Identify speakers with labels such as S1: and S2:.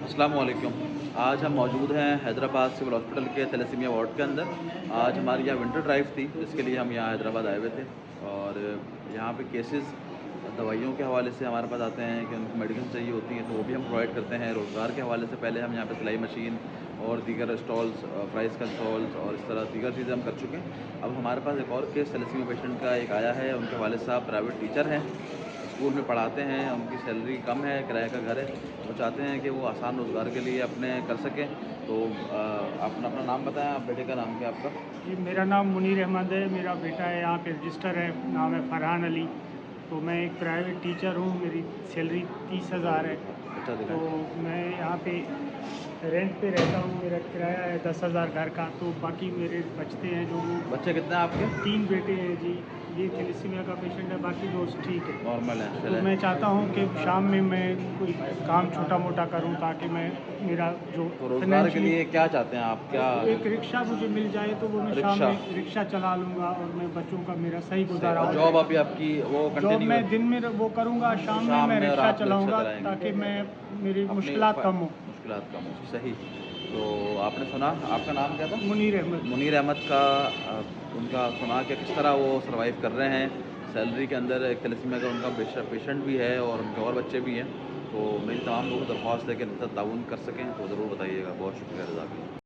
S1: अस्सलाम वालेकुम। आज हम मौजूद हैं हैदराबाद सिविल हॉस्पिटल के थैलेसीमिया वार्ड के अंदर। आज हमारी यहाँ विंटर ड्राइव थी, जिसके लिए हम यहाँ हैदराबाद आए हुए थे। और यहाँ पे केसेस दवाइयों के हवाले से हमारे पास आते हैं कि उनको मेडिसिन चाहिए होती हैं, तो वो भी हम प्रोवाइड करते हैं। रोज़गार के हवाले से पहले हम यहाँ पे सिलाई मशीन और दीगर स्टॉल्स, प्राइस का स्टॉल्स और इस तरह दीगर चीज़ें हम कर चुके हैं। अब हमारे पास एक और केस थैलेसीमिया पेशेंट का एक आया है। उनके वालिद साहब प्राइवेट टीचर हैं, स्कूल में पढ़ाते हैं, उनकी सैलरी कम है, किराए का घर है। वो चाहते हैं कि वो आसान रोज़गार के लिए अपने कर सकें। तो आप अपना नाम बताएं, आप बेटे का नाम क्या है आपका?
S2: जी, मेरा नाम मुनीर अहमद है। मेरा बेटा है, यहाँ पे रजिस्टर है, नाम है फरहान अली। तो मैं एक प्राइवेट टीचर हूँ, मेरी सैलरी 30,000 है।
S1: अच्छा
S2: तो
S1: दिखाएं।
S2: मैं यहाँ पे रेंट पे रहता हूँ, मेरा किराया है 10,000 घर का। तो बाकी मेरे बचते हैं जो वो
S1: बच्चे कितने हैं आपके?
S2: 3 बेटे हैं जी। ये थैलेसीमिया का पेशेंट है, बाकी दोस्त ठीक है।
S1: नॉर्मल है,
S2: तो
S1: चलें।
S2: मैं चाहता हूँ कि शाम में मैं कोई काम छोटा मोटा करूँ, ताकि मैं मेरा जो
S1: तो रोज़गार के
S2: फाइनेंशियली
S1: लिए क्या चाहते हैं आप? क्या
S2: एक रिक्शा मुझे मिल जाए तो वो मैं शाम
S1: रिक्शा?
S2: में रिक्शा चला लूँगा और मैं बच्चों का मेरा सही
S1: सही।
S2: गुज़ारा
S1: और
S2: हो
S1: जॉब
S2: जाएगा।
S1: अभी आपकी वो
S2: जॉब
S1: कंटिन्यू
S2: मैं
S1: है?
S2: दिन में वो करूँगा, शाम में
S1: शाम
S2: मैं
S1: में और
S2: रिक्शा
S1: रात में रिक्शा
S2: चलाऊँगा, ताकि
S1: चलाएँगे,
S2: मैं मेरी
S1: अपनी
S2: मुश्किलात कम हो।
S1: मुश्किलात कम हो। सही। तो आपने सुना, आपका नाम क्या था?
S2: मुनीर अहमद।
S1: मुनीर अहमद का उनका सुना कि किस तरह वो सर्वाइव कर रहे हैं। सैलरी के अंदर एक थैलेसीमिया का उनका पेशेंट भी है और उनके और बच्चे भी हैं। तो मेरी तमाम लोगों से दरख्वास्त है कि इनके साथ ताउन कर सकें तो ज़रूर बताइएगा। बहुत शुक्रिया, जज़ाकल्लाह।